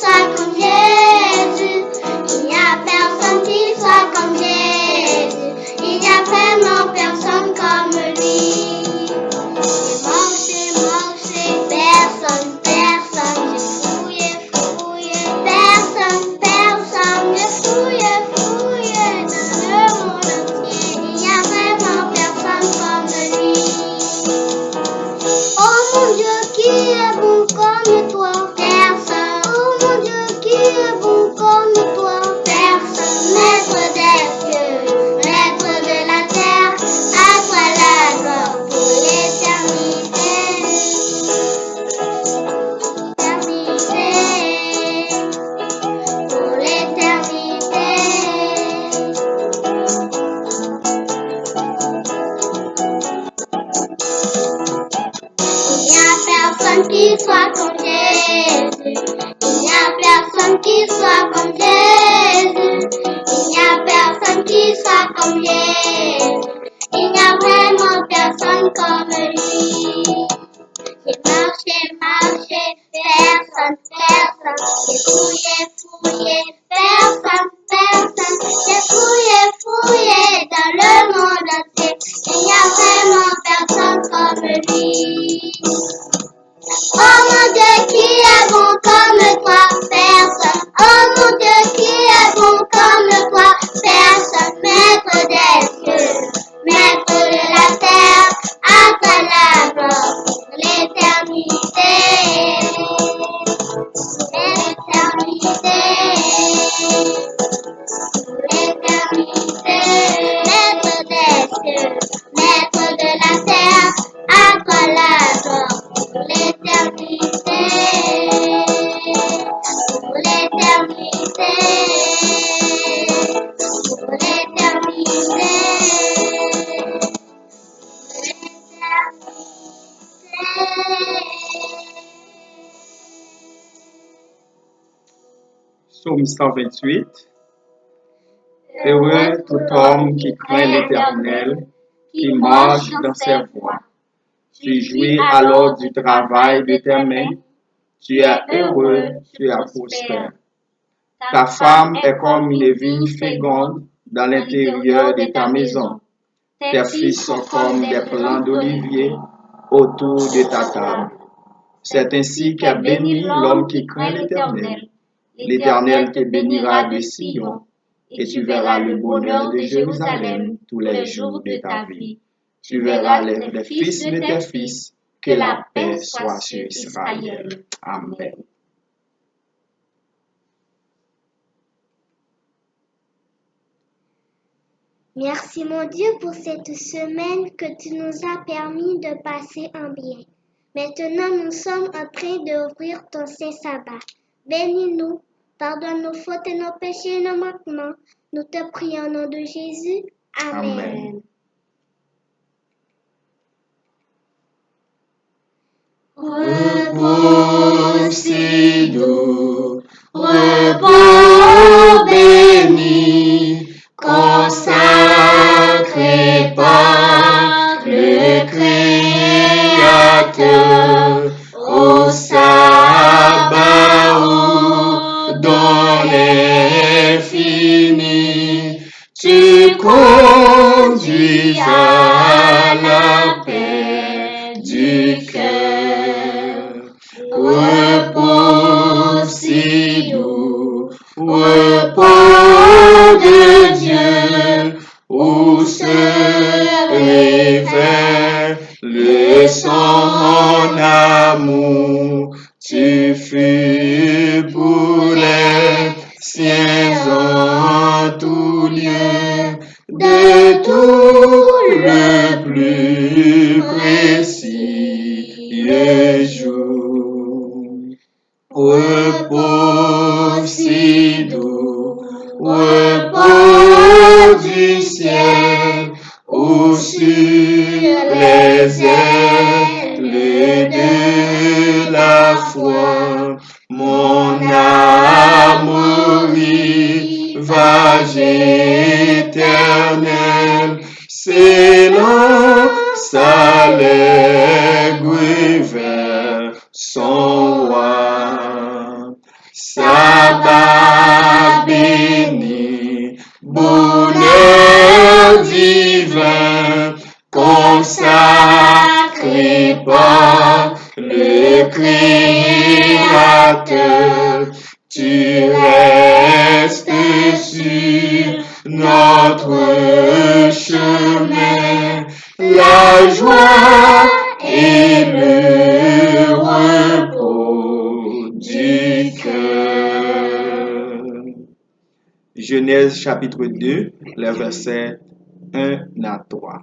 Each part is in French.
soit comme Jésus. Il n'y a personne qui soit comme Jésus. Il n'y a vraiment personne comme lui. J'ai marché, personne, j'ai fouillé, personne, j'ai fouillé dans le monde entier. Il n'y a vraiment personne comme lui. Oh mon Dieu, qui est bon comme toi? Personne. Oh mon Dieu, qui est bon comme toi? Personne. Maître des cieux, maître de la terre, à toi la gloire pour l'éternité. Pour l'éternité. Il n'y a personne qui soit comme Jésus. Il n'y a personne qui soit comme Jésus. Il n'y a personne qui soit comme Jésus. Il n'y a vraiment personne comme lui. J'ai marché, personne. J'ai fouillé, personne. J'ai fouillé dans le monde entier. Il n'y a vraiment personne comme lui. Oh mon Dieu, qui est bon comme toi? Personne. Oh mon Dieu, qui est bon comme toi? Personne. Maître des cieux, maître de la terre, à toi la gloire pour l'éternité. L'éternité. L'éternité. Maître des cieux, maître de la terre, à toi la gloire pour l'éternité. Pour l'éternité. Pour l'éternité. Psaume 128. Heureux tout homme qui craint l'Éternel, qui marche dans ses voies. Tu jouis alors du travail de tes mains. Tu es heureux, tu es prospère. Ta femme est comme une vigne féconde dans l'intérieur de ta maison. Tes fils sont comme des plants d'olivier autour de ta table. C'est ainsi qu'est béni l'homme qui craint l'Éternel. L'Éternel te bénira de Sion, et tu verras le bonheur de Jérusalem tous les jours de ta vie. Tu verras les fils de tes fils, que la paix soit sur Israël. Amen. Merci mon Dieu pour cette semaine que tu nous as permis de passer en bien. Maintenant, nous sommes en train d'ouvrir ton Saint-Sabbat. Bénis-nous, pardonne nos fautes et nos péchés et nos manquements. Nous te prions au nom de Jésus. Amen. Amen. Reposez-nous, repos béni, consacré par le Créateur au sabbat où dans l'infini tu conduis à la paix du cœur. Repose-nous, repos de Dieu, où se révèle le son amour. Tu fus pour les siens en tout lieu, de tout le plus précieux jour. Repose-nous, repos du ciel, où sur les ailes de la foi, mon amour rivage éternel s'élance allègre vers son roi. Créateur, tu restes sur notre chemin, la joie et le repos du cœur. Genèse chapitre 2, les versets 1 à 3.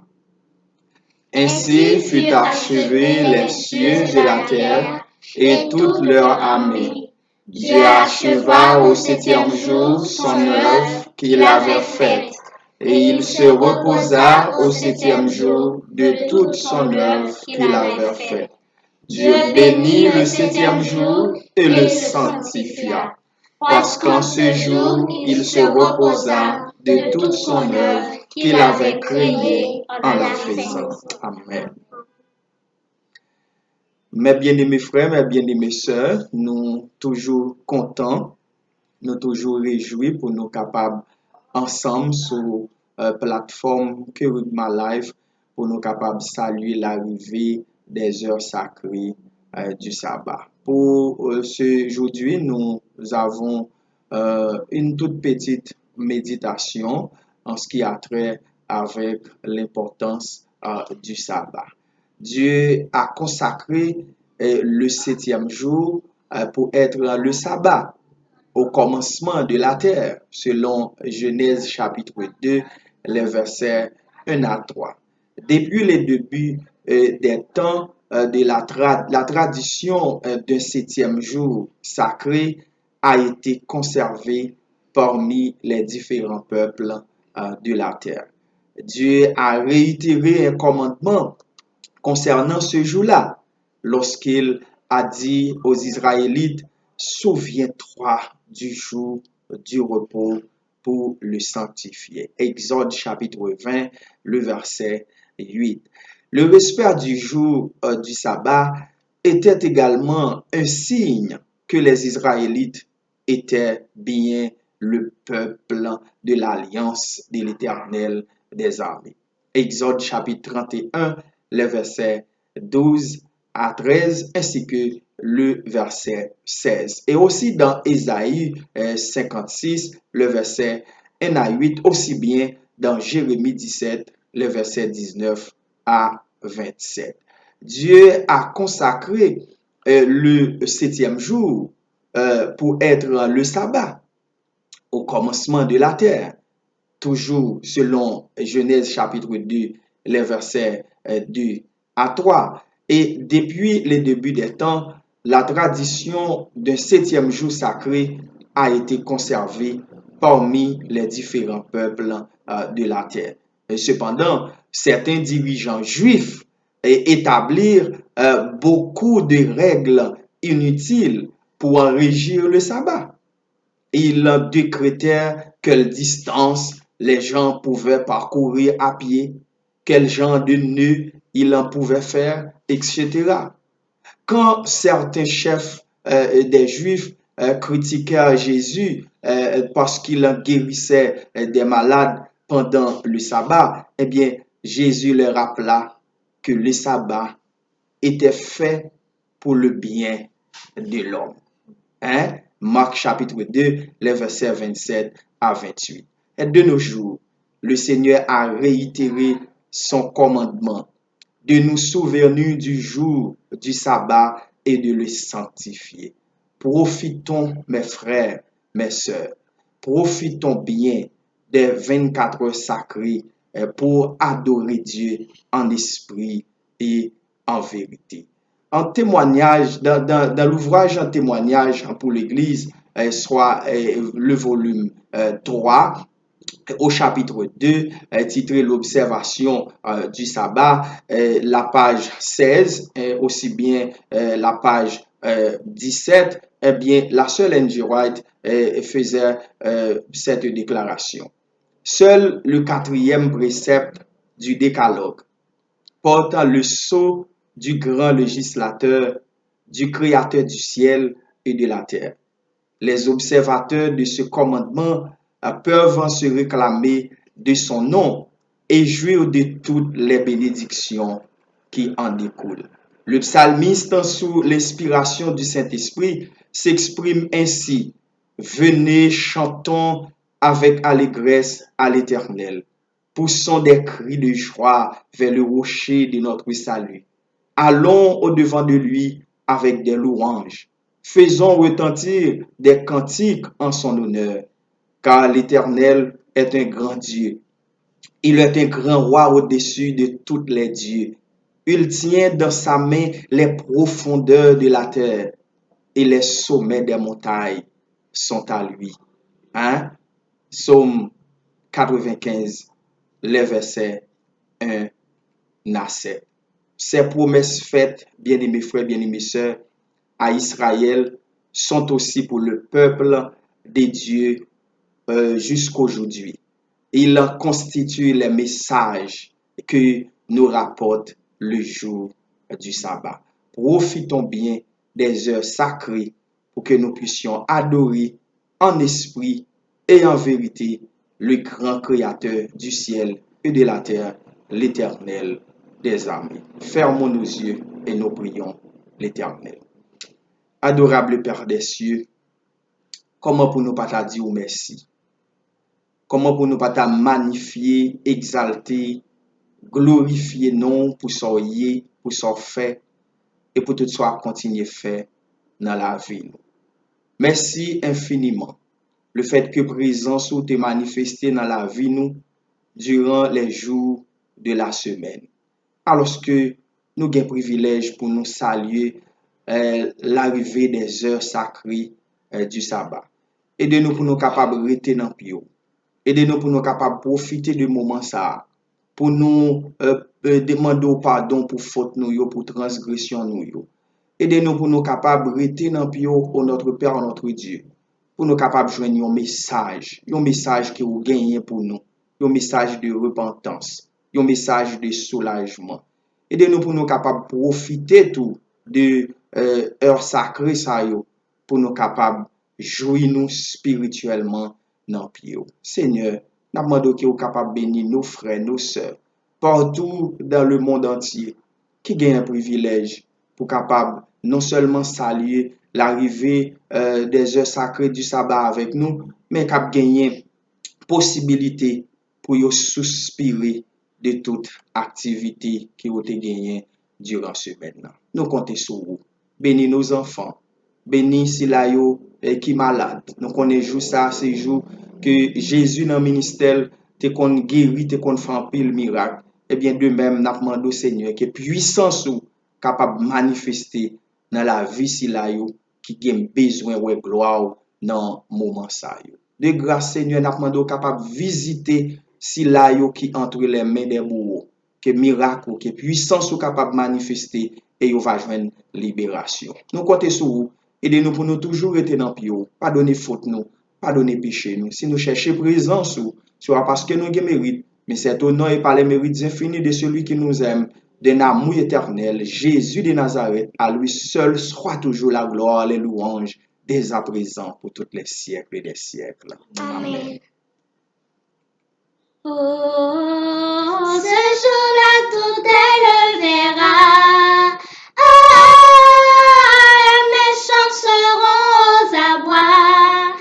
Ainsi fut achevé les cieux et la terre et toute leur armée. Dieu acheva au 7e jour son œuvre qu'il avait faite, et il se reposa au 7e jour de toute son œuvre qu'il avait faite. Dieu bénit le 7e jour et le sanctifia, parce qu'en ce jour il se reposa de toute son œuvre qu'il avait créée en la faisant. Amen. Mes bien-aimés frères, mes bien-aimés sœurs, nous toujours contents, nous toujours réjouis pour nous capables ensemble sur plateforme Kerugma Live pour nous capables saluer l'arrivée des heures sacrées du sabbat. Pour aujourd'hui, nous avons une toute petite méditation en ce qui a trait avec l'importance du sabbat. Dieu a consacré le 7e jour pour être le sabbat au commencement de la terre, selon Genèse chapitre 2, les versets 1 à 3. Depuis le début des temps de la tradition d'un 7e jour sacré a été conservée parmi les différents peuples de la terre. Dieu a réitéré un commandement concernant ce jour-là, lorsqu'il a dit aux Israélites, souviens-toi du jour du repos pour le sanctifier. Exode chapitre 20, le verset 8. Le respect du jour du sabbat était également un signe que les Israélites étaient bien le peuple de l'alliance de l'Éternel des armées. Exode chapitre 31, les versets 12 à 13, ainsi que le verset 16. Et aussi dans Ésaïe 56, le verset 1 à 8, aussi bien dans Jérémie 17, le verset 19 à 27. Dieu a consacré le 7e jour pour être le sabbat au commencement de la terre, toujours selon Genèse chapitre 2, les versets 2 à 3. Et depuis le début des temps, la tradition d'un 7e jour sacré a été conservée parmi les différents peuples de la terre. Et cependant, certains dirigeants juifs établirent beaucoup de règles inutiles pour en régir le sabbat. Ils décrétèrent quelle distance les gens pouvaient parcourir à pied, quel genre de nœud ils en pouvaient faire, etc. Quand certains chefs des Juifs critiquèrent Jésus parce qu'il guérissait des malades pendant le sabbat, eh bien, Jésus leur rappela que le sabbat était fait pour le bien de l'homme. Hein? Marc chapitre 2, les versets 27 à 28. Et de nos jours, le Seigneur a réitéré son commandement de nous souvenir du jour du sabbat et de le sanctifier. Profitons, mes frères, mes sœurs, profitons bien des 24 heures sacrées pour adorer Dieu en esprit et en vérité. En témoignage, dans l'ouvrage en témoignage pour l'Église, soit le volume 3, au chapitre 2, titré l'observation du sabbat, la page 16, aussi bien la page 17, eh bien, la sœur Ellen G. White faisait cette déclaration. Seul le 4e précepte du décalogue porte le sceau du grand législateur, du créateur du ciel et de la terre. Les observateurs de ce commandement peuvent se réclamer de son nom et jouir de toutes les bénédictions qui en découlent. Le psalmiste, sous l'inspiration du Saint-Esprit, s'exprime ainsi. Venez, chantons avec allégresse à l'Éternel. Poussons des cris de joie vers le rocher de notre salut. Allons au-devant de lui avec des louanges. Faisons retentir des cantiques en son honneur, car l'Éternel est un grand Dieu. Il est un grand roi au-dessus de tous les dieux. Il tient dans sa main les profondeurs de la terre et les sommets des montagnes sont à lui. Hein? Psaume 95, les versets 1 à 7. Ces promesses faites, bien-aimés frères, bien-aimés sœurs, à Israël sont aussi pour le peuple des dieux jusqu'aujourd'hui. Il constitue les messages que nous rapporte le jour du sabbat. Profitons bien des heures sacrées pour que nous puissions adorer en esprit et en vérité le grand créateur du ciel et de la terre, l'Éternel des armées. Fermons nos yeux et nous prions l'Éternel. Adorable Père des cieux, comment pour nous pas te dire merci? Comment pour nous pas te magnifier, exalter, glorifier non pour son yé, pour son fait et pour tout soit continuer faire dans la vie. Merci infiniment. Le fait que présence ou te manifesté dans la vie nous durant les jours de la semaine. Alors que nous avons privilège pour nous saluer l'arrivée des heures sacrées du sabbat. Aidez-nous pour nous capables de rester dans le pio. Aidez-nous pour nous capables de profiter de moment ça. Pour nous demander pardon pour faute nous, pour transgression nous. Aidez-nous pour nous capables de rester dans le pio au notre Père, notre Dieu. Pour nous capables de joindre un message qui vous gagne pour nous, un message de repentance, un message de soulagement. Aidez-nous pour nous capables de profiter tout de heures sacrées ça yo, pour nous capables de jouir nous spirituellement dans le pied. Seigneur, nous demandons que vous capables de bénir nos frères, nos sœurs, partout dans le monde entier, qui gagnent un privilège pour capable non seulement saluer l'arrivée des heures sacrées du sabbat avec nous, mais qui gagner possibilité pour yo souspirer de toute activité qui ont été gagnée durant ce semaine. Nous comptons sur vous. Bénis nos enfants. Bénis si la yo qui malade. Nous connaissons ça, ces jours que Jésus dans le ministère te qu'on guéri, te qu'on fait un pile miracle. Eh bien, de même, nous demandons au Seigneur que puissance ou capable de manifester dans la vie si la yo qui a besoin de gloire dans le moment ça yo. De grâce, Seigneur, nous demandons capable de visiter si la yo qui entre les mains des bourreaux, que miracle, que puissance ou capable de manifester et yo va joindre libération. Nous comptons sur vous. Aidez-nous pour nous toujours être dans le pio, pardonnez faute nous, pardonnez péché nous. Si nous cherchons présence ou, ce sera parce que nous avons mérite, mais c'est au nom et par les mérites infinis de celui qui nous aime, d'un amour éternel, Jésus de Nazareth, à lui seul soit toujours la gloire, les louanges, dès à présent, pour tous les siècles et des siècles. Amen. Oh, ce jour-là, tout elle verra. Ah, les méchants seront aux abois.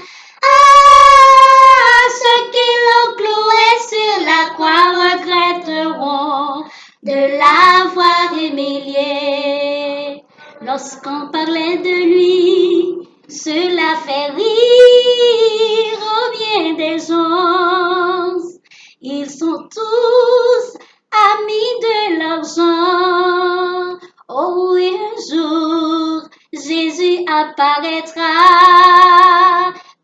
Ah, ceux qui l'ont cloué sur la croix regretteront de l'avoir humilié. Lorsqu'on parlait de lui, cela fait rire au bien des gens. Ils sont tous amis de l'argent. Oh oui, un jour, Jésus apparaîtra.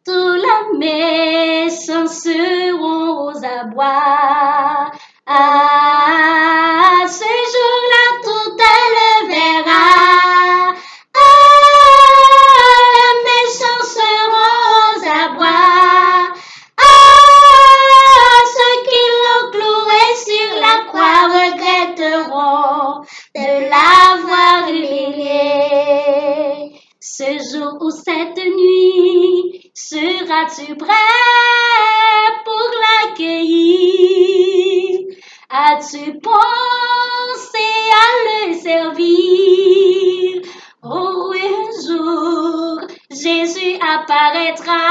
Tous les méchants seront aux abois. Ah, ce jour-là, tout elle verra. Ah, les méchants seront aux abois. Ah, ceux qui l'ont cloué sur la croix regretteront de l'avoir humilié. Ce jour ou cette nuit, seras-tu prêt pour l'accueillir? As-tu pensé à le servir? Oh, un jour, Jésus apparaîtra.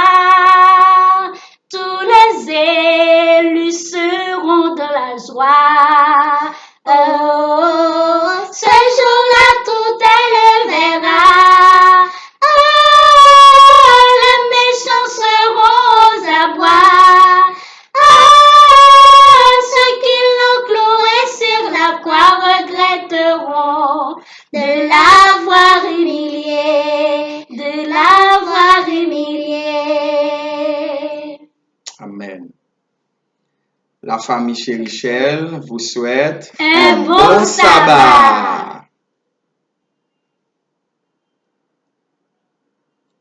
Tous les élus seront dans la joie. Oh, ce jour-là, tout elle verra. Oh, les méchants seront aux abois. Oh, ceux qui l'ont cloué sur la croix regretteront de l'avoir humilié, de l'avoir humilié. Amen. La famille Chérichel vous souhaite Un bon sabbat.